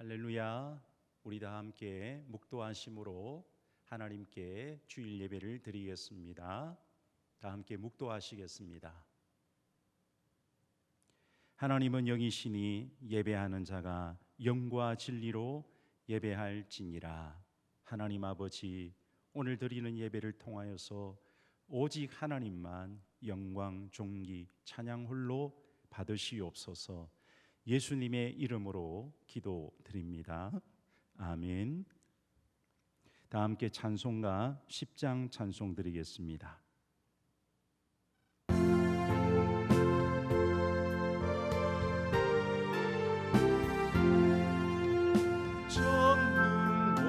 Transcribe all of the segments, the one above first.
할렐루야. 우리 다 함께 묵도하심으로 하나님께 주일 예배를 드리겠습니다. 다 함께 묵도하시겠습니다. 하나님은 영이시니 예배하는 자가 영과 진리로 예배할지니라. 하나님 아버지, 오늘 드리는 예배를 통하여서 오직 하나님만 영광, 존귀, 찬양 홀로 받으시옵소서. 예수님의 이름으로 기도드립니다. 아멘. 다 함께 찬송가 10장 찬송 드리겠습니다. 전능왕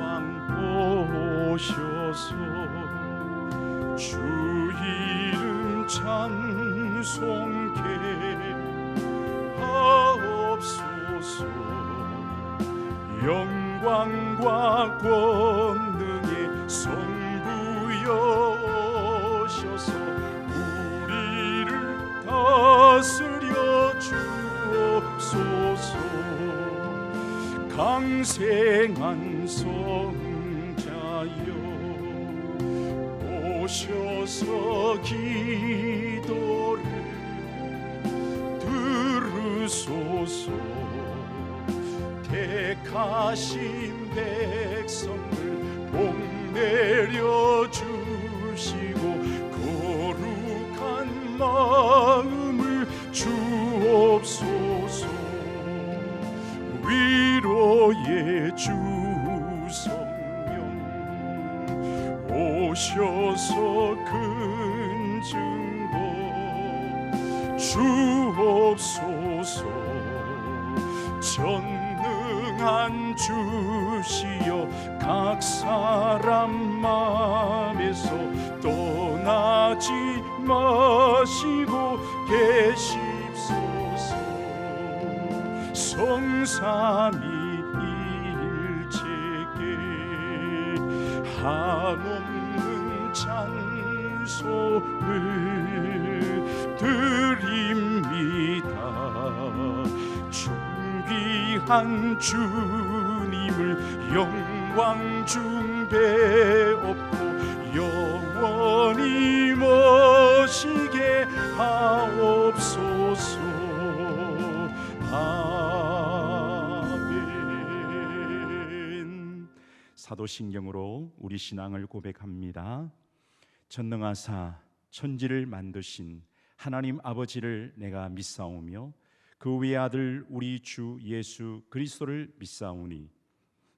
오셔서 주 이름 찬송케 하옵소서. 영광과 권능의 성부여 오셔서 우리를 다스려 주옵소서. 강생한 성자여 오셔서 기도를 들으소서. 택하신 백성을 복내려 주시고 거룩한 마음을 주옵소서. 위로의 주 성령 오셔서 큰 증거 주옵소서. 전능한 주시여 각 사람 마음에서 떠나지 마시고 계십소서. 성삼위일체께 한없는 찬송을 드립니다. 존귀한 주님을 영광 중배옵고 영원히 모시게 하옵소서. 아멘. 사도신경으로 우리 신앙을 고백합니다. 전능하사 천지를 만드신 하나님 아버지를 내가 믿사오며 그 외아들 우리 주 예수 그리스도를 믿사오니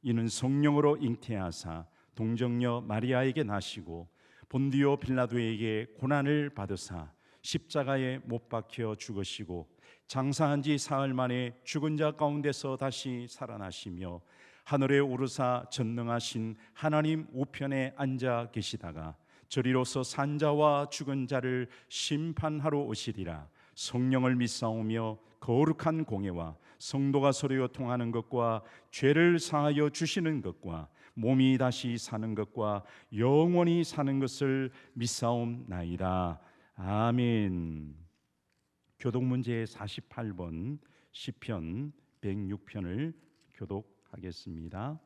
이는 성령으로 잉태하사 동정녀 마리아에게 나시고 본디오 빌라도에게 고난을 받으사 십자가에 못 박혀 죽으시고 장사한 지 사흘 만에 죽은 자 가운데서 다시 살아나시며 하늘에 오르사 전능하신 하나님 우편에 앉아 계시다가 저리로서 산 자와 죽은 자를 심판하러 오시리라. 성령을 믿사오며 거룩한 공예와 성도가 서로 통하는 것과 죄를 사하여 주시는 것과 몸이 다시 사는 것과 영원히 사는 것을 믿사옵나이다. 아멘. 교독문제 48번 시편 106편을 교독하겠습니다.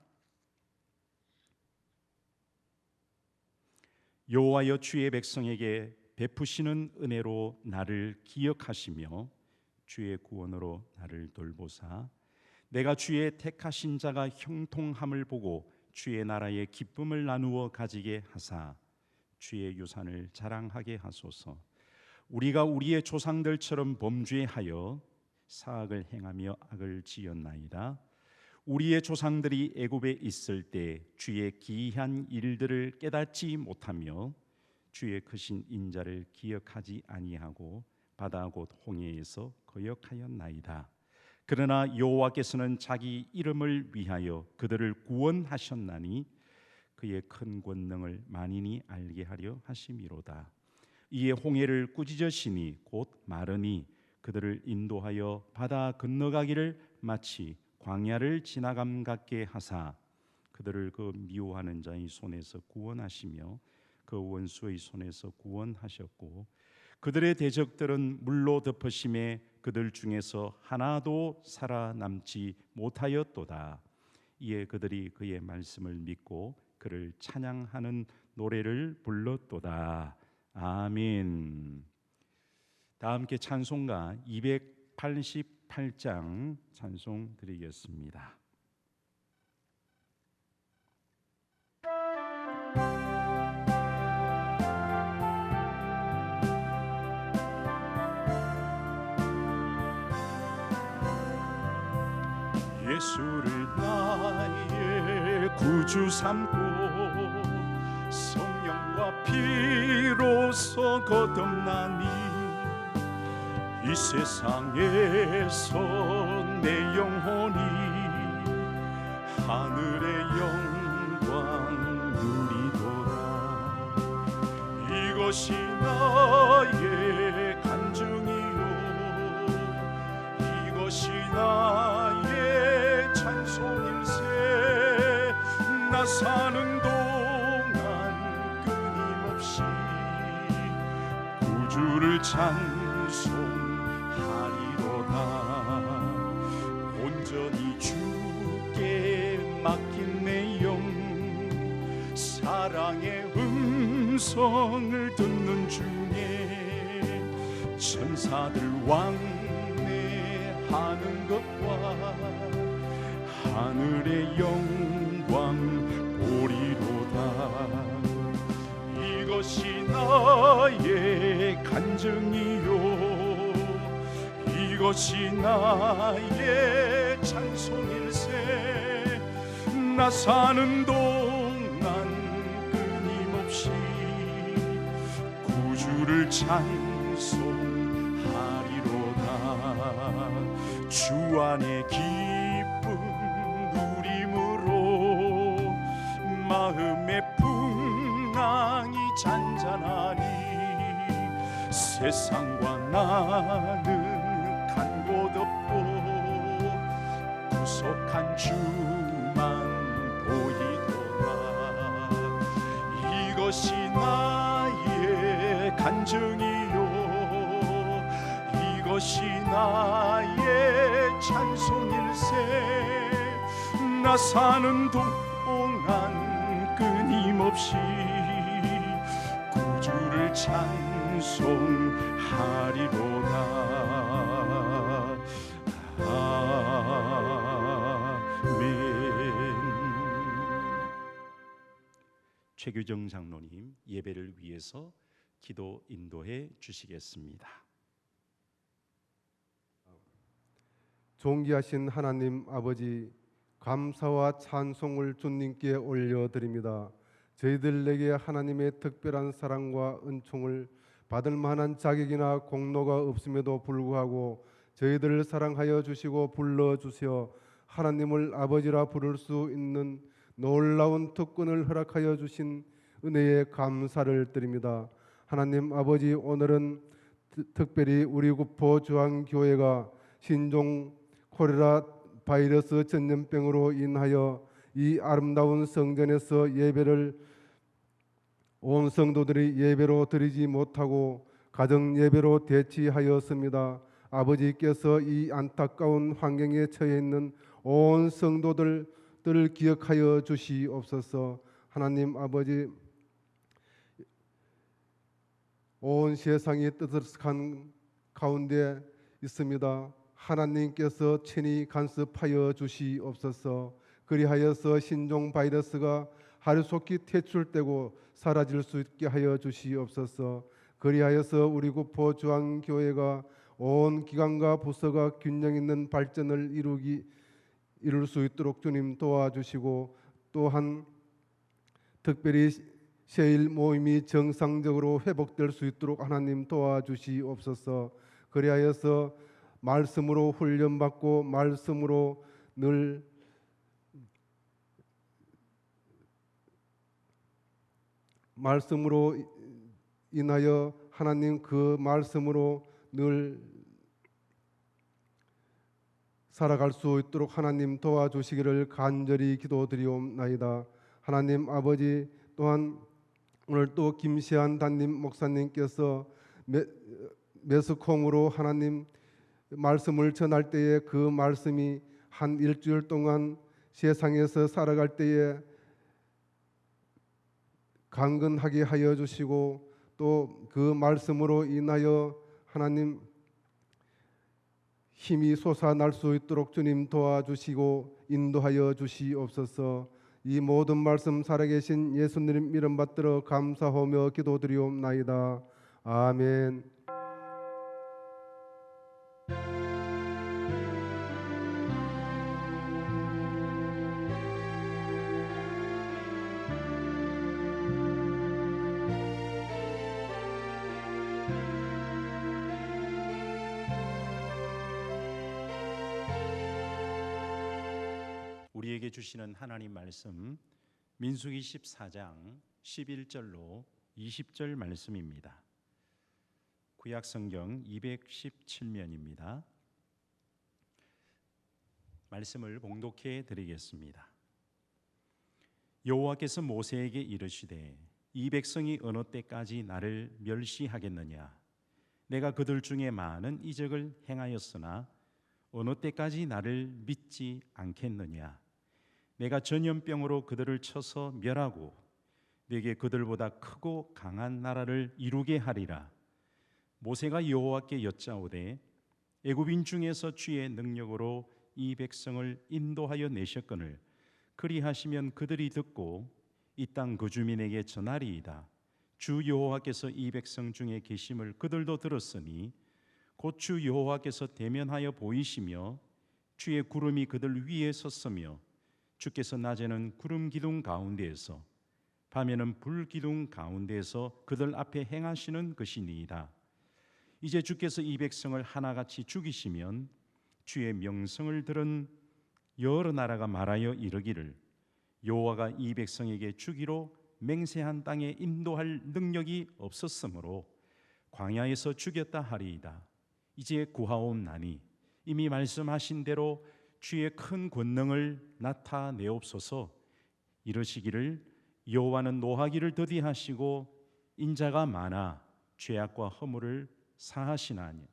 여호와여 주의 백성에게 베푸시는 은혜로 나를 기억하시며 주의 구원으로 나를 돌보사 내가 주의 택하신 자가 형통함을 보고 주의 나라의 기쁨을 나누어 가지게 하사 주의 유산을 자랑하게 하소서. 우리가 우리의 조상들처럼 범죄하여 사악을 행하며 악을 지었나이다. 우리의 조상들이 애굽에 있을 때 주의 기이한 일들을 깨닫지 못하며 주의 크신 인자를 기억하지 아니하고 바다 곧 홍해에서 거역하였나이다. 그러나 여호와께서는 자기 이름을 위하여 그들을 구원하셨나니 그의 큰 권능을 만인이 알게 하려 하심이로다. 이에 홍해를 꾸짖으시니 곧 마르니 그들을 인도하여 바다 건너가기를 마치 광야를 지나감 같게 하사 그들을 그 미워하는 자의 손에서 구원하시며 그 원수의 손에서 구원하셨고 그들의 대적들은 물로 덮으심에 그들 중에서 하나도 살아남지 못하였도다. 이에 그들이 그의 말씀을 믿고 그를 찬양하는 노래를 불렀도다. 아멘. 다 함께 찬송가 288장 찬송 드리겠습니다. 예수를 나의 구주 삼고 성령과 피로써 거듭나니 이 세상에서 내 영혼이 하늘의 영광 누리도다. 이것이 나의 간증이요 이것이 나의 찬송일세. 나 사는 동안 끊임없이 구주를 찬송하리로다. 온전히 주께 맡긴 내 영 사랑의 음성을 듣는 중에 천사들 왕래하는 것과 하늘의 영광 보리로다. 이것이 나의 간증이요 이것이 나의 찬송일세. 나 사는 동안 끊임없이 구주를 찬송하리로다. 주 안에 기쁨 누림으로 마음의 풍랑이 잔잔하니 세상과 나는 간 곳 없고 구속한 주만 보이도다. 이것이 나의 간증이요 이것이 나의 찬송일세. 나 사는 동안 끊임없이 구주를 찬송하리로다. 아멘. 최규정 장로님 예배를 위해서 기도 인도해 주시겠습니다. 존귀하신 하나님 아버지, 감사와 찬송을 주님께 올려드립니다. 저희들에게 하나님의 특별한 사랑과 은총을 받을 만한 자격이나 공로가 없음에도 불구하고 저희들을 사랑하여 주시고 불러주시어 하나님을 아버지라 부를 수 있는 놀라운 특권을 허락하여 주신 은혜에 감사를 드립니다. 하나님 아버지, 오늘은 특별히 우리 구포 주한교회가 신종 콜레라 바이러스 전염병으로 인하여 이 아름다운 성전에서 예배를 온 성도들이 예배로 드리지 못하고 가정 예배로 대치하였습니다. 아버지께서 이 안타까운 환경에 처해 있는 온 성도들을 기억하여 주시옵소서. 하나님 아버지, 온 세상이 뜨뜻한 가운데 있습니다. 하나님께서 친히 간섭하여 주시옵소서. 그리하여서 신종 바이러스가 하루속히 퇴출되고 사라질 수 있게 하여 주시옵소서. 그리하여서 우리 구포 주한교회가 온 기관과 부서가 균형 있는 발전을 이룰 수 있도록 주님 도와주시고, 또한 특별히 세일 모임이 정상적으로 회복될 수 있도록 하나님 도와주시옵소서. 그리하여서 말씀으로 훈련받고 말씀으로 늘 말씀으로 인하여 하나님 그 말씀으로 늘 살아갈 수 있도록 하나님 도와주시기를 간절히 기도드리옵나이다. 하나님 아버지, 또한 오늘 또 김시한 담임 목사님께서 매스콩으로 하나님 말씀을 전할 때에 그 말씀이 한 일주일 동안 세상에서 살아갈 때에 강건하게 하여 주시고 또 그 말씀으로 인하여 하나님 힘이 솟아날 수 있도록 주님 도와주시고 인도하여 주시옵소서. 이 모든 말씀 살아계신 예수님 이름 받들어 감사하며 기도드리옵나이다. 아멘. 우리에게 주시는 하나님 말씀 민수기 14장 11절로 20절 말씀입니다. 구약 성경 217면입니다. 말씀을 봉독해 드리겠습니다. 여호와께서 모세에게 이르시되 이 백성이 어느 때까지 나를 멸시하겠느냐? 내가 그들 중에 많은 이적을 행하였으나 어느 때까지 나를 믿지 않겠느냐? 내가 전염병으로 그들을 쳐서 멸하고 내게 그들보다 크고 강한 나라를 이루게 하리라. 모세가 여호와께 여짜오되 애굽인 중에서 주의 능력으로 이 백성을 인도하여 내셨거늘 그리하시면 그들이 듣고 이 땅 그 주민에게 전하리이다. 주 여호와께서 이 백성 중에 계심을 그들도 들었으니 곧 주 여호와께서 대면하여 보이시며 주의 구름이 그들 위에 섰으며 주께서 낮에는 구름 기둥 가운데에서 밤에는 불 기둥 가운데에서 그들 앞에 행하시는 것이니이다. 이제 주께서 이 백성을 하나같이 죽이시면 주의 명성을 들은 여러 나라가 말하여 이르기를 여호와가 이 백성에게 주기로 맹세한 땅에 인도할 능력이 없었으므로 광야에서 죽였다 하리이다. 이제 구하옵나니 이미 말씀하신 대로 주의 큰 권능을 나타내옵소서. 이르시기를 여호와는 노하기를 더디하시고 인자가 많아 죄악과 허물을 사하시나니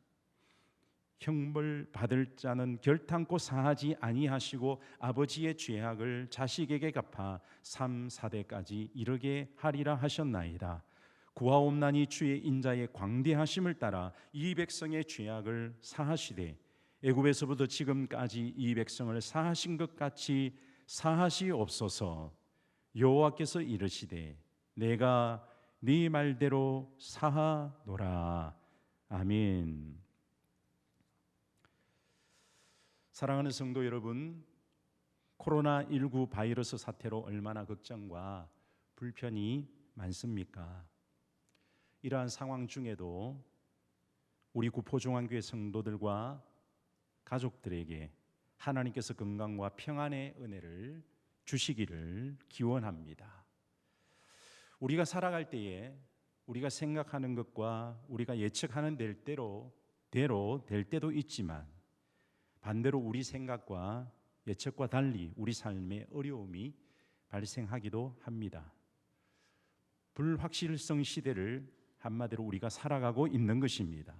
형벌 받을 자는 결탄코 사하지 아니하시고 아버지의 죄악을 자식에게 갚아 3, 4대까지 이르게 하리라 하셨나이다. 구하옵나니 주의 인자의 광대하심을 따라 이 백성의 죄악을 사하시되 애굽에서부터 지금까지 이 백성을 사하신 것 같이 사하시옵소서. 여호와께서 이르시되 내가 네 말대로 사하노라. 아멘. 사랑하는 성도 여러분, 코로나19 바이러스 사태로 얼마나 걱정과 불편이 많습니까? 이러한 상황 중에도 우리 구포종안교회 성도들과 가족들에게 하나님께서 건강과 평안의 은혜를 주시기를 기원합니다. 우리가 살아갈 때에 우리가 생각하는 것과 우리가 예측하는 대로 될 때도 있지만 반대로 우리 생각과 예측과 달리 우리 삶에 어려움이 발생하기도 합니다. 불확실성 시대를 한마디로 우리가 살아가고 있는 것입니다.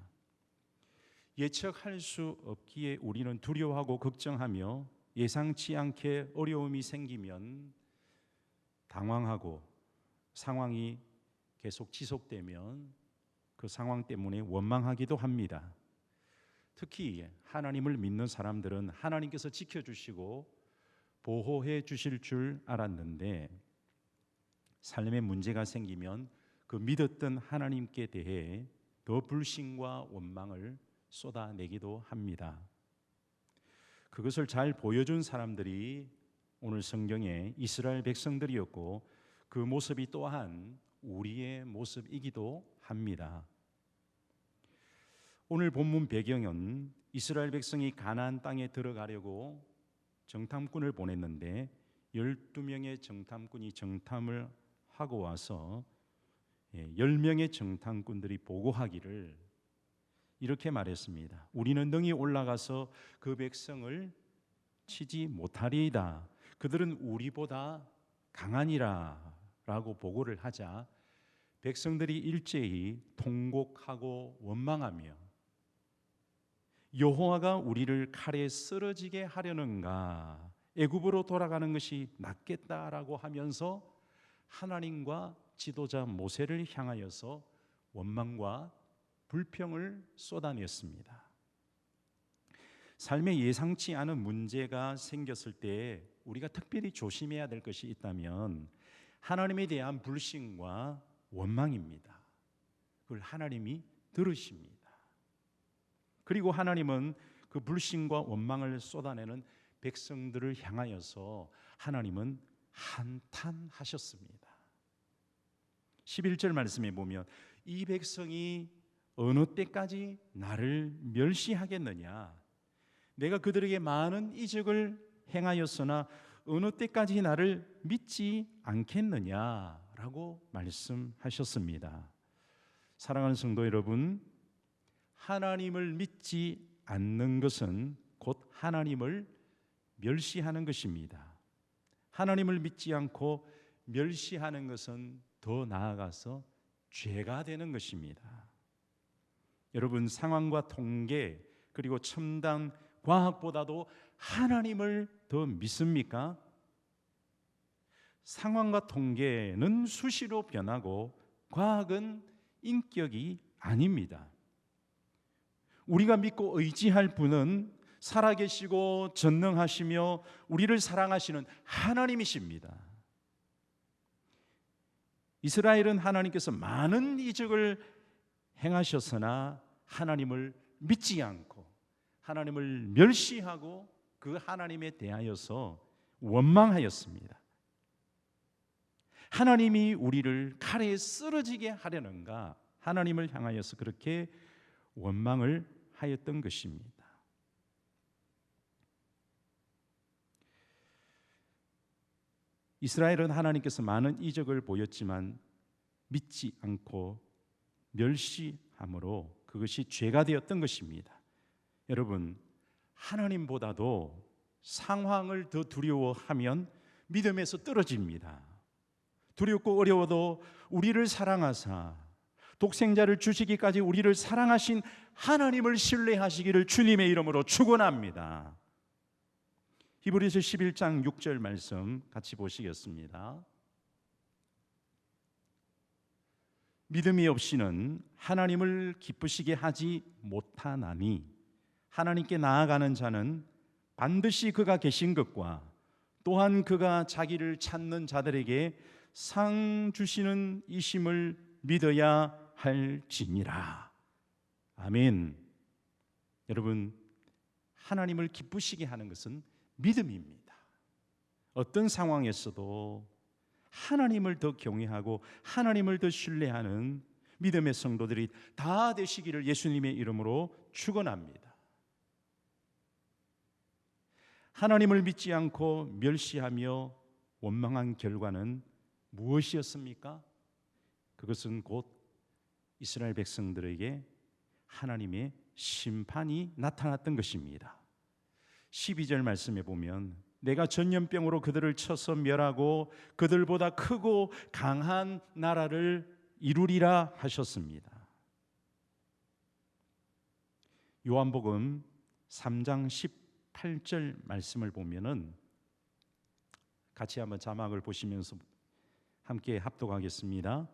예측할 수 없기에 우리는 두려워하고 걱정하며 예상치 않게 어려움이 생기면 당황하고 상황이 계속 지속되면 그 상황 때문에 원망하기도 합니다. 특히 하나님을 믿는 사람들은 하나님께서 지켜주시고 보호해 주실 줄 알았는데 삶에 문제가 생기면 그 믿었던 하나님께 대해 더 불신과 원망을 쏟아내기도 합니다. 그것을 잘 보여준 사람들이 오늘 성경의 이스라엘 백성들이었고 그 모습이 또한 우리의 모습이기도 합니다. 오늘 본문 배경은 이스라엘 백성이 가나안 땅에 들어가려고 정탐꾼을 보냈는데 12명의 정탐꾼이 정탐을 하고 와서 10명의 정탐꾼들이 보고하기를 이렇게 말했습니다. 우리는 능히 올라가서 그 백성을 치지 못하리이다. 그들은 우리보다 강하니라 라고 보고를 하자 백성들이 일제히 통곡하고 원망하며 여호와가 우리를 칼에 쓰러지게 하려는가 애굽으로 돌아가는 것이 낫겠다라고 하면서 하나님과 지도자 모세를 향하여서 원망과 불평을 쏟아냈습니다. 삶에 예상치 않은 문제가 생겼을 때 우리가 특별히 조심해야 될 것이 있다면 하나님에 대한 불신과 원망입니다. 그걸 하나님이 들으십니다. 그리고 하나님은 그 불신과 원망을 쏟아내는 백성들을 향하여서 하나님은 한탄하셨습니다. 11절 말씀에 보면 이 백성이 어느 때까지 나를 멸시하겠느냐, 내가 그들에게 많은 이적을 행하였으나 어느 때까지 나를 믿지 않겠느냐라고 말씀하셨습니다. 사랑하는 성도 여러분, 하나님을 믿지 않는 것은 곧 하나님을 멸시하는 것입니다. 하나님을 믿지 않고 멸시하는 것은 더 나아가서 죄가 되는 것입니다. 여러분, 상황과 통계 그리고 첨단 과학보다도 하나님을 더 믿습니까? 상황과 통계는 수시로 변하고 과학은 인격이 아닙니다. 우리가 믿고 의지할 분은 살아계시고 전능하시며 우리를 사랑하시는 하나님이십니다. 이스라엘은 하나님께서 많은 이적을 행하셨으나 하나님을 믿지 않고 하나님을 멸시하고 그 하나님에 대하여서 원망하였습니다. 하나님이 우리를 칼에 쓰러지게 하려는가, 하나님을 향하여서 그렇게 원망을 하였던 것입니다. 이스라엘은 하나님께서 많은 이적을 보였지만 믿지 않고 멸시함으로 그것이 죄가 되었던 것입니다. 여러분, 하나님보다도 상황을 더 두려워하면 믿음에서 떨어집니다. 두렵고 어려워도 우리를 사랑하사 독생자를 주시기까지 우리를 사랑하신 하나님을 신뢰하시기를 주님의 이름으로 축원합니다. 히브리서 11장 6절 말씀 같이 보시겠습니다. 믿음이 없이는 하나님을 기쁘시게 하지 못하나니 하나님께 나아가는 자는 반드시 그가 계신 것과 또한 그가 자기를 찾는 자들에게 상 주시는 이심을 믿어야 할지니라. 아멘. 여러분, 하나님을 기쁘시게 하는 것은 믿음입니다. 어떤 상황에서도 하나님을 더 경외하고 하나님을 더 신뢰하는 믿음의 성도들이 다 되시기를 예수님의 이름으로 축원합니다. 하나님을 믿지 않고 멸시하며 원망한 결과는 무엇이었습니까? 그것은 곧 이스라엘 백성들에게 하나님의 심판이 나타났던 것입니다. 12절 말씀에 보면 내가 전염병으로 그들을 쳐서 멸하고 그들보다 크고 강한 나라를 이루리라 하셨습니다. 요한복음 3장 18절 말씀을 보면은 같이 한번 자막을 보시면서 함께 합독하겠습니다.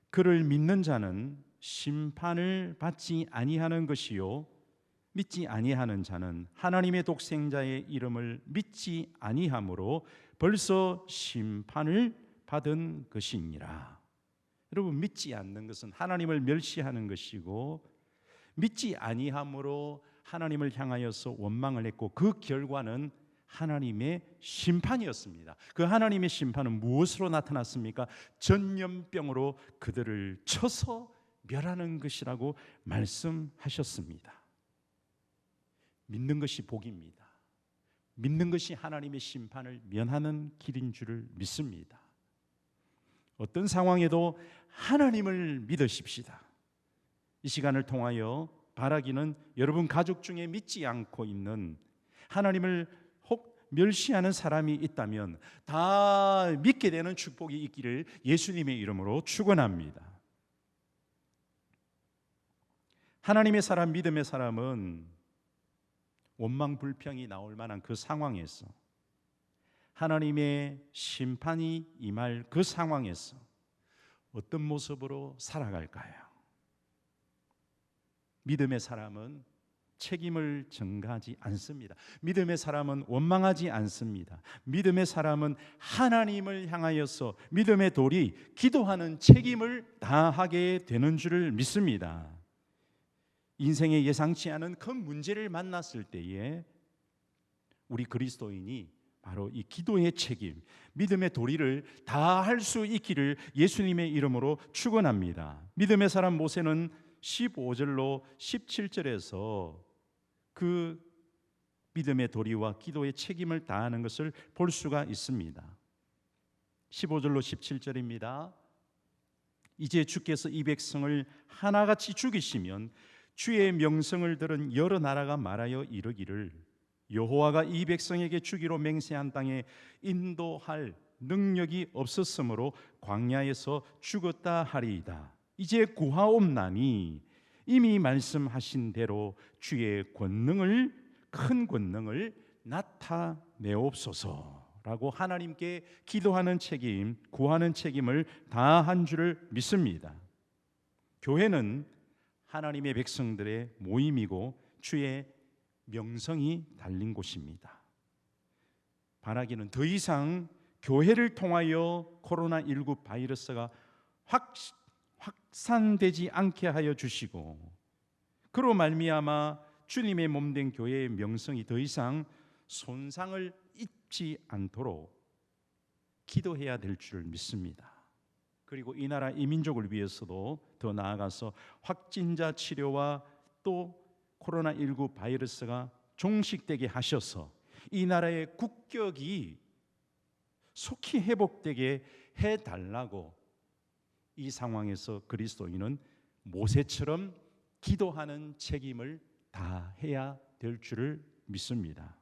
그를 믿는 자는 심판을 받지 아니하는 것이요 믿지 아니하는 자는 하나님의 독생자의 이름을 믿지 아니하므로 벌써 심판을 받은 것이니라. 여러분, 믿지 않는 것은 하나님을 멸시하는 것이고 믿지 아니함으로 하나님을 향하여서 원망을 했고 그 결과는 하나님의 심판이었습니다. 그 하나님의 심판은 무엇으로 나타났습니까? 전염병으로 그들을 쳐서 멸하는 것이라고 말씀하셨습니다. 믿는 것이 복입니다. 믿는 것이 하나님의 심판을 면하는 길인 줄을 믿습니다. 어떤 상황에도 하나님을 믿으십시다. 이 시간을 통하여 바라기는 여러분 가족 중에 믿지 않고 있는 하나님을 혹 멸시하는 사람이 있다면 다 믿게 되는 축복이 있기를 예수님의 이름으로 축원합니다. 하나님의 사람, 믿음의 사람은 원망 불평이 나올 만한 그 상황에서 하나님의 심판이 임할 그 상황에서 어떤 모습으로 살아갈까요? 믿음의 사람은 책임을 전가하지 않습니다. 믿음의 사람은 원망하지 않습니다. 믿음의 사람은 하나님을 향하여서 믿음의 돌이 기도하는 책임을 다하게 되는 줄을 믿습니다. 인생에 예상치 않은 큰 문제를 만났을 때에 우리 그리스도인이 바로 이 기도의 책임, 믿음의 도리를 다할 수 있기를 예수님의 이름으로 축원합니다. 믿음의 사람 모세는 15절로 17절에서 그 믿음의 도리와 기도의 책임을 다하는 것을 볼 수가 있습니다. 15절로 17절입니다. 이제 주께서 이 백성을 하나같이 죽이시면 주의 명성을 들은 여러 나라가 말하여 이르기를 여호와가 이 백성에게 주기로 맹세한 땅에 인도할 능력이 없었으므로 광야에서 죽었다 하리이다. 이제 구하옵나니 이미 말씀하신 대로 주의 권능을, 큰 권능을 나타내옵소서라고 하나님께 기도하는 책임, 구하는 책임을 다한 줄을 믿습니다. 교회는 하나님의 백성들의 모임이고 주의 명성이 달린 곳입니다. 바라기는 더 이상 교회를 통하여 코로나19 바이러스가 확산되지 않게 하여 주시고, 그로 말미암아 주님의 몸된 교회의 명성이 더 이상 손상을 입지 않도록 기도해야 될 줄 믿습니다. 그리고 이 나라 이 민족을 위해서도 더 나아가서 확진자 치료와 또 코로나19 바이러스가 종식되게 하셔서 이 나라의 국격이 속히 회복되게 해달라고 이 상황에서 그리스도인은 모세처럼 기도하는 책임을 다해야 될 줄을 믿습니다.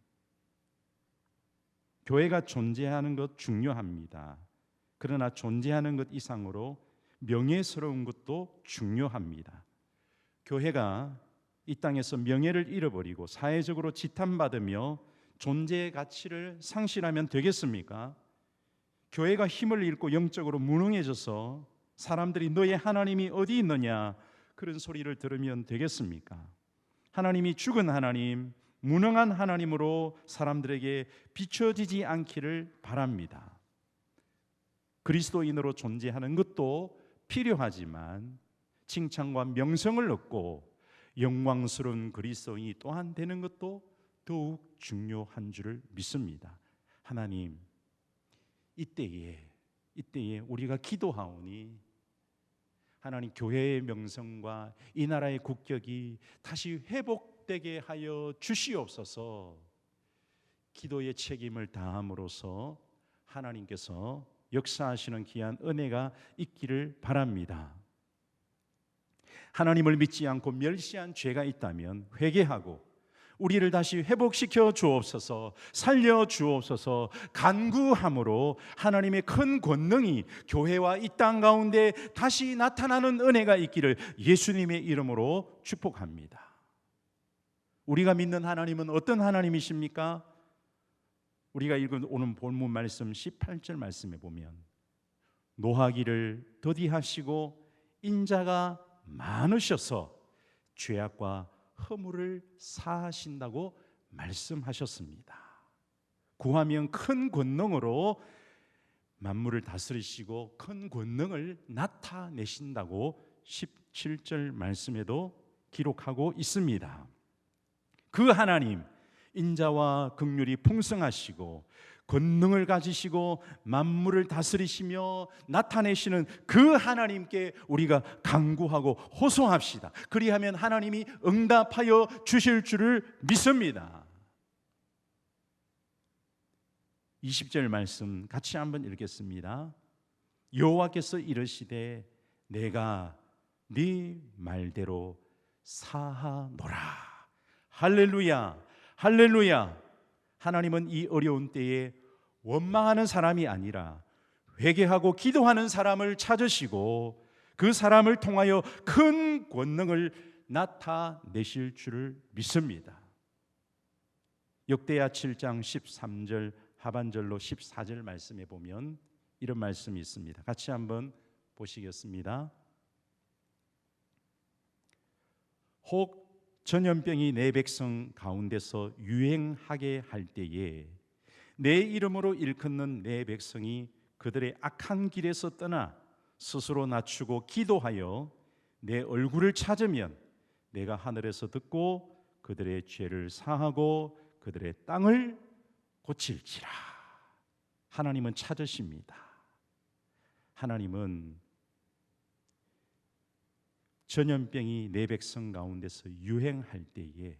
교회가 존재하는 것 중요합니다. 그러나 존재하는 것 이상으로 명예스러운 것도 중요합니다. 교회가 이 땅에서 명예를 잃어버리고 사회적으로 지탄받으며 존재의 가치를 상실하면 되겠습니까? 교회가 힘을 잃고 영적으로 무능해져서 사람들이 너의 하나님이 어디 있느냐 그런 소리를 들으면 되겠습니까? 하나님이 죽은 하나님, 무능한 하나님으로 사람들에게 비춰지지 않기를 바랍니다. 그리스도인으로 존재하는 것도 필요하지만 칭찬과 명성을 얻고 영광스러운 그리스도인이 또한 되는 것도 더욱 중요한 줄을 믿습니다. 하나님, 이때에 우리가 기도하오니 하나님, 교회의 명성과 이 나라의 국격이 다시 회복되게 하여 주시옵소서. 기도의 책임을 다함으로써 하나님께서 역사하시는 귀한 은혜가 있기를 바랍니다. 하나님을 믿지 않고 멸시한 죄가 있다면 회개하고 우리를 다시 회복시켜 주옵소서, 살려 주옵소서. 간구함으로 하나님의 큰 권능이 교회와 이 땅 가운데 다시 나타나는 은혜가 있기를 예수님의 이름으로 축복합니다. 우리가 믿는 하나님은 어떤 하나님이십니까? 우리가 읽은 오늘 본문 말씀 18절 말씀에 보면 노하기를 더디하시고 인자가 많으셔서 죄악과 허물을 사하신다고 말씀하셨습니다. 구하면 큰 권능으로 만물을 다스리시고 큰 권능을 나타내신다고 17절 말씀에도 기록하고 있습니다. 그 하나님, 인자와 긍휼이 풍성하시고 권능을 가지시고 만물을 다스리시며 나타내시는 그 하나님께 우리가 간구하고 호소합시다. 그리하면 하나님이 응답하여 주실 줄을 믿습니다. 20절 말씀 같이 한번 읽겠습니다. 여호와께서 이르시되 내가 네 말대로 사하노라. 할렐루야, 할렐루야. 하나님은 이 어려운 때에 원망하는 사람이 아니라 회개하고 기도하는 사람을 찾으시고 그 사람을 통하여 큰 권능을 나타내실 줄을 믿습니다. 역대하 7장 13절 하반절로 14절 말씀에 보면 이런 말씀이 있습니다. 같이 한번 보시겠습니다. 혹 전염병이 내 백성 가운데서 유행하게 할 때에 내 이름으로 일컫는 내 백성이 그들의 악한 길에서 떠나 스스로 낮추고 기도하여 내 얼굴을 찾으면 내가 하늘에서 듣고 그들의 죄를 사하고 그들의 땅을 고칠지라. 하나님은 찾으십니다. 하나님은 전염병이 내 백성 가운데서 유행할 때에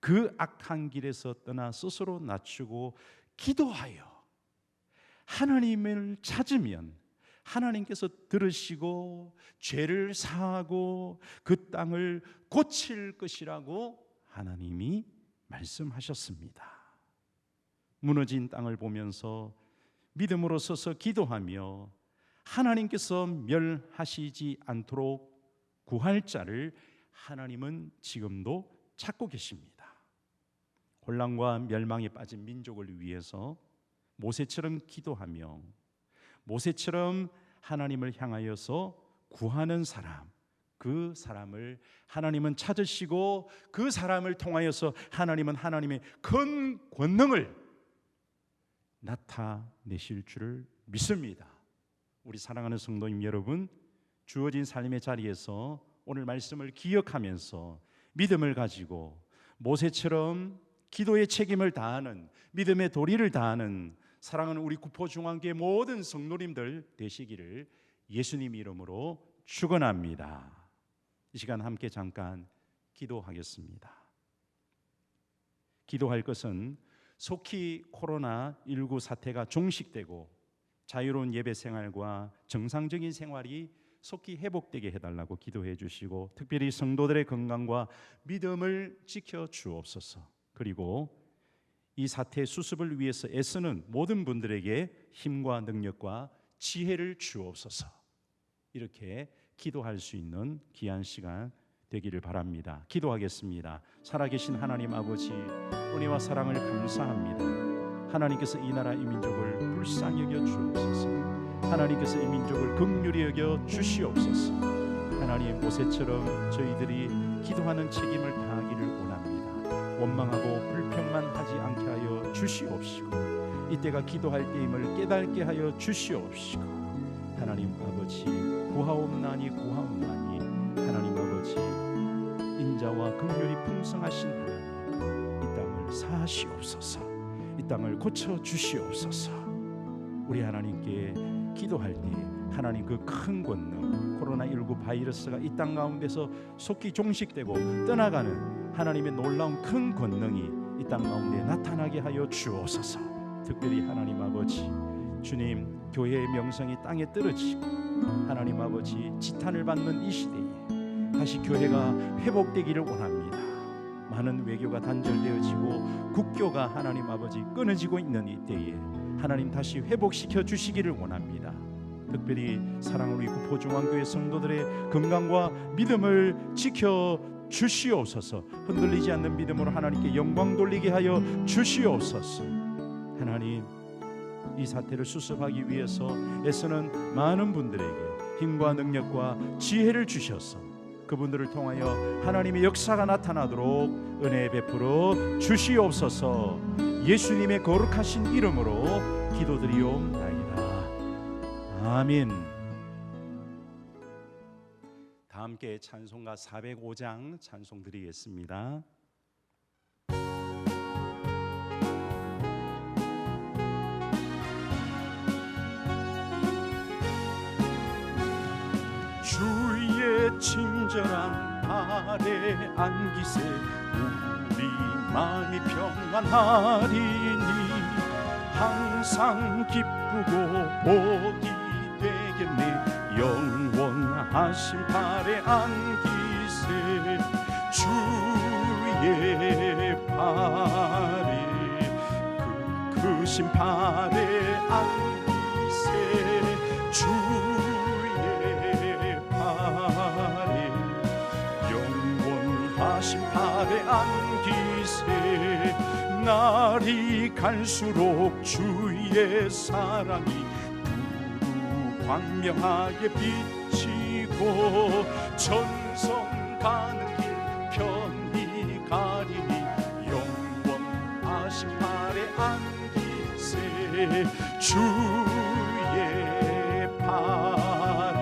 그 악한 길에서 떠나 스스로 낮추고 기도하여 하나님을 찾으면 하나님께서 들으시고 죄를 사하고 그 땅을 고칠 것이라고 하나님이 말씀하셨습니다. 무너진 땅을 보면서 믿음으로 서서 기도하며 하나님께서 멸하시지 않도록 구할 자를 하나님은 지금도 찾고 계십니다. 혼란과 멸망에 빠진 민족을 위해서 모세처럼 기도하며 모세처럼 하나님을 향하여서 구하는 사람, 그 사람을 하나님은 찾으시고 그 사람을 통하여서 하나님은 하나님의 큰 권능을 나타내실 줄을 믿습니다. 우리 사랑하는 성도님 여러분, 주어진 삶의 자리에서 오늘 말씀을 기억하면서 믿음을 가지고 모세처럼 기도의 책임을 다하는, 믿음의 도리를 다하는 사랑하는 우리 구포중앙교회 모든 성도님들 되시기를 예수님 이름으로 축원합니다. 이 시간 함께 잠깐 기도하겠습니다. 기도할 것은 속히 코로나19 사태가 종식되고 자유로운 예배 생활과 정상적인 생활이 속히 회복되게 해달라고 기도해 주시고, 특별히 성도들의 건강과 믿음을 지켜 주옵소서. 그리고 이 사태의 수습을 위해서 애쓰는 모든 분들에게 힘과 능력과 지혜를 주옵소서. 이렇게 기도할 수 있는 귀한 시간 되기를 바랍니다. 기도하겠습니다. 살아계신 하나님 아버지, 은혜와 사랑을 감사합니다. 하나님께서 이 나라 이 민족을 불쌍히 여겨 주옵소서. 하나님께서 이 민족을 긍휼히 여겨 주시옵소서. 하나님, 모세처럼 저희들이 기도하는 책임을 다하기를 원합니다. 원망하고 불평만 하지 않게 하여 주시옵시고, 이때가 기도할 때임을 깨닫게 하여 주시옵시고, 하나님 아버지, 구하옵나니 구하옵나니 하나님 아버지, 인자와 긍휼이 풍성하신 하나님, 이 땅을 사하시옵소서. 이 땅을 고쳐 주시옵소서. 우리 하나님께 기도할 때 하나님 그 큰 권능, 코로나19 바이러스가 이 땅 가운데서 속히 종식되고 떠나가는 하나님의 놀라운 큰 권능이 이 땅 가운데 나타나게 하여 주옵소서. 특별히 하나님 아버지, 주님, 교회의 명성이 땅에 떨어지고 하나님 아버지 지탄을 받는 이 시대에 다시 교회가 회복되기를 원합니다. 많은 외교가 단절되어지고 국교가 하나님 아버지 끊어지고 있는 이때에 하나님 다시 회복시켜 주시기를 원합니다. 특별히 사랑하는 우리 구포중앙교회 성도들의 건강과 믿음을 지켜 주시옵소서. 흔들리지 않는 믿음으로 하나님께 영광 돌리게 하여 주시옵소서. 하나님, 이 사태를 수습하기 위해서 애쓰는 많은 분들에게 힘과 능력과 지혜를 주셔서 그분들을 통하여 하나님의 역사가 나타나도록 은혜 베풀어 주시옵소서. 예수님의 거룩하신 이름으로 기도드리옵나이다. 아멘. 다 함께 찬송가 405장 찬송 드리겠습니다. 주의 친절한 발에 안기세 우리 마음이 평안하리니 항상 기쁘고 복이 되겠네. 영원하신 발에 안기세 주의 발에 그 크신 발에 안기세 영원하신 발에 안기세 날이 갈수록 주의 사랑이 두루 광명하게 비치고 전성 가는 길 편히 가리니 영원하신 팔에 안기세 주의 팔에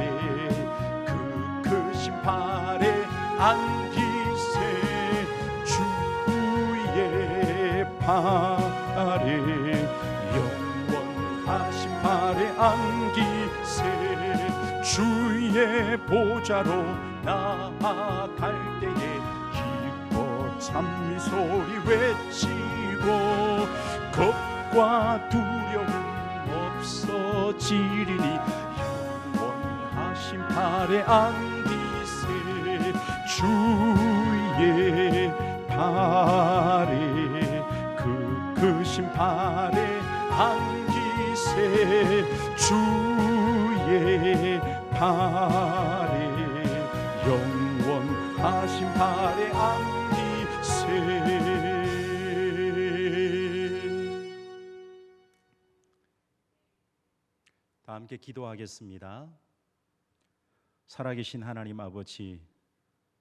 그 크신 팔에 안기세 주의 팔에 영원하신 팔에 안기세 주의 보좌로 나아갈 때에 기뻐 찬미 소리 외치고 겁과 두려움 없어지리니 영원하신 팔에 안기세 주의 팔에 그 크신 팔에 안기세 주의 팔에 영원하신 팔에 안기세. 다 함께 기도하겠습니다. 살아계신 하나님 아버지,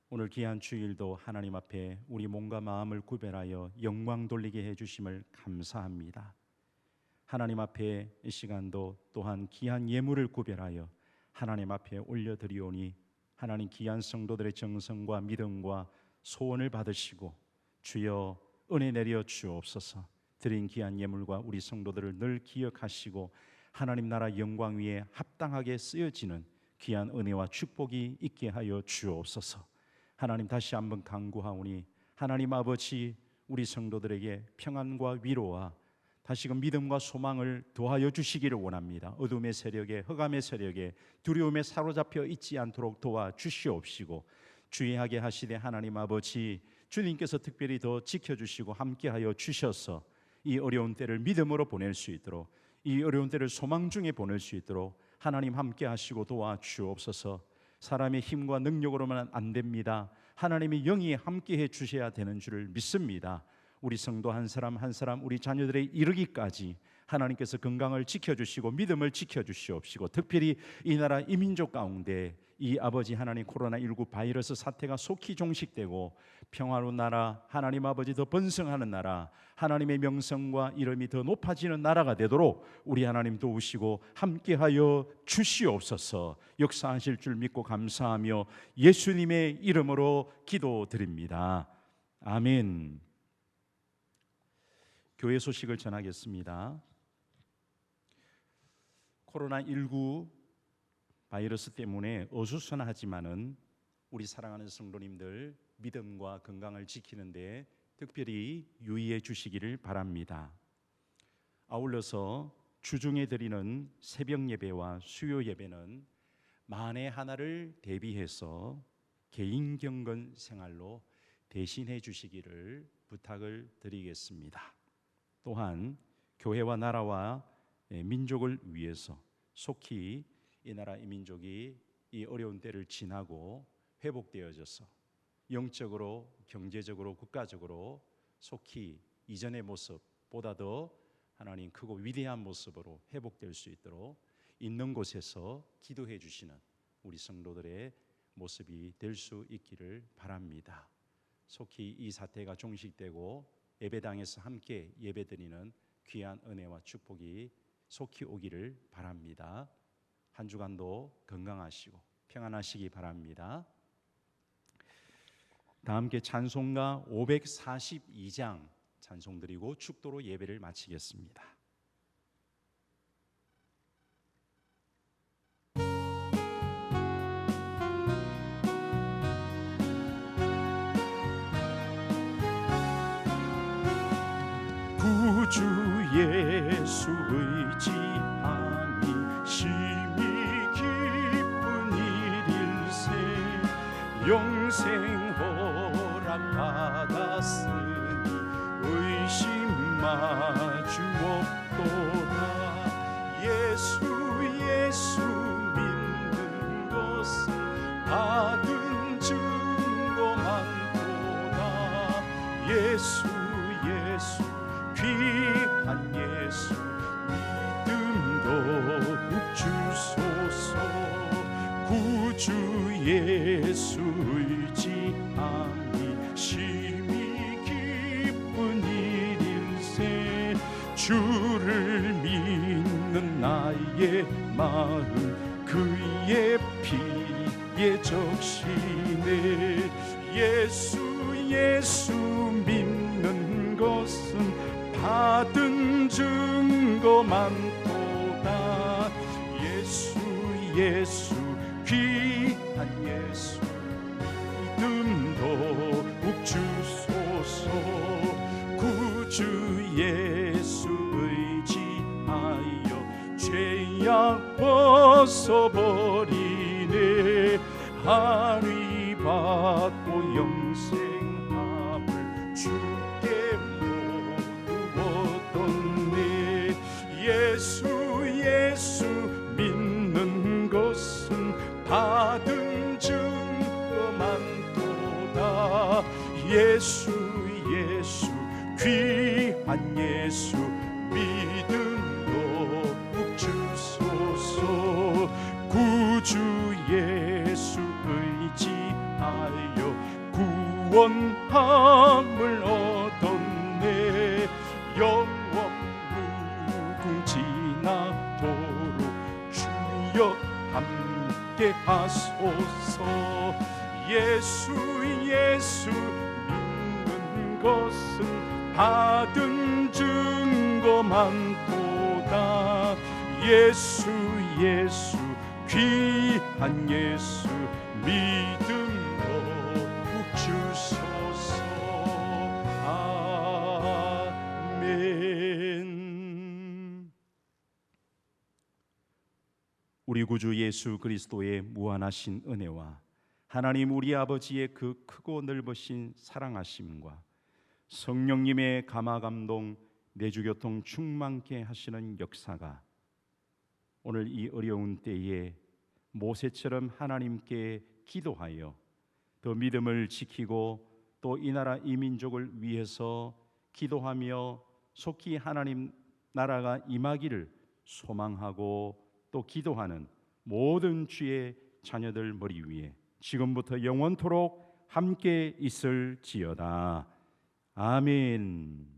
오늘 귀한 주일도 하나님 앞에 우리 몸과 마음을 구별하여 영광 돌리게 해주심을 감사합니다. 하나님 앞에 이 시간도 또한 귀한 예물을 구별하여 하나님 앞에 올려드리오니 하나님 귀한 성도들의 정성과 믿음과 소원을 받으시고 주여 은혜 내려 주옵소서. 드린 귀한 예물과 우리 성도들을 늘 기억하시고 하나님 나라 영광 위에 합당하게 쓰여지는 귀한 은혜와 축복이 있게 하여 주옵소서. 하나님 다시 한번 간구하오니 하나님 아버지 우리 성도들에게 평안과 위로와 다시금 믿음과 소망을 더하여 주시기를 원합니다. 어둠의 세력에 흑암의 세력에 두려움에 사로잡혀 있지 않도록 도와주시옵시고 주의하게 하시되 하나님 아버지 주님께서 특별히 더 지켜주시고 함께하여 주셔서 이 어려운 때를 믿음으로 보낼 수 있도록 이 어려운 때를 소망 중에 보낼 수 있도록 하나님 함께하시고 도와주옵소서. 사람의 힘과 능력으로만 안 됩니다. 하나님의 영이 함께해 주셔야 되는 줄을 믿습니다. 우리 성도 한 사람 한 사람 우리 자녀들의 이르기까지 하나님께서 건강을 지켜주시고 믿음을 지켜주시옵시고 특별히 이 나라 이 민족 가운데 이 아버지 하나님 코로나19 바이러스 사태가 속히 종식되고 평화로운 나라 하나님 아버지 더 번성하는 나라 하나님의 명성과 이름이 더 높아지는 나라가 되도록 우리 하나님 도우시고 함께하여 주시옵소서. 역사하실 줄 믿고 감사하며 예수님의 이름으로 기도드립니다. 아멘. 교회 소식을 전하겠습니다. 코로나19 바이러스 때문에 어수선하지만은 우리 사랑하는 성도님들 믿음과 건강을 지키는 데 특별히 유의해 주시기를 바랍니다. 아울러서 주중에 드리는 새벽 예배와 수요 예배는 만에 하나를 대비해서 개인 경건 생활로 대신해 주시기를 부탁을 드리겠습니다. 또한 교회와 나라와 민족을 위해서 속히 이 나라 이 민족이 이 어려운 때를 지나고 회복되어져서 영적으로 경제적으로 국가적으로 속히 이전의 모습보다 더 하나님 크고 위대한 모습으로 회복될 수 있도록 있는 곳에서 기도해 주시는 우리 성도들의 모습이 될 수 있기를 바랍니다. 속히 이 사태가 종식되고 예배당에서 함께 예배드리는 귀한 은혜와 축복이 속히 오기를 바랍니다. 한 주간도 건강하시고 평안하시기 바랍니다. 다 함께 찬송가 542장 찬송드리고 축도로 예배를 마치겠습니다. 구주 예수 의지함이 심히 기쁜 일일세 영생 허락받았으니 의심 마주 없도다. 예수 믿는 것은 받은 증거 많도다. 예수 예수 의지하니 심히 기쁜 일일세. 주를 믿는 나의 마음 그의 피에 적시네. 예수 믿는 것은 받은 증거 많도다. 예수 귀한 예수 믿음 더욱 주소서. 구주 예수 의지하여 죄악 벗어버리네. 하리 받고 영생함을 주께 모두 얻었네. 예수 믿는 것은 받은 증거 많도다. 예수 귀한 예수 믿음 더욱 주소서. 구주 예수 의지하여 구원함을 얻었네. 영원 무궁지나도록 주여 함께 하소서. 예수 믿는 것은 받은 증거 많도다. 예수 귀한 예수 믿음 더욱 주소서. 아멘. 우리 구주 예수 그리스도의 무한하신 은혜와 하나님 우리 아버지의 그 크고 넓으신 사랑하심과 성령님의 감화감동 내주교통 충만케 하시는 역사가 오늘 이 어려운 때에 모세처럼 하나님께 기도하여 더 믿음을 지키고 또 이 나라 이 민족을 위해서 기도하며 속히 하나님 나라가 임하기를 소망하고 또 기도하는 모든 주의 자녀들 머리 위에 지금부터 영원토록 함께 있을지어다. 아멘.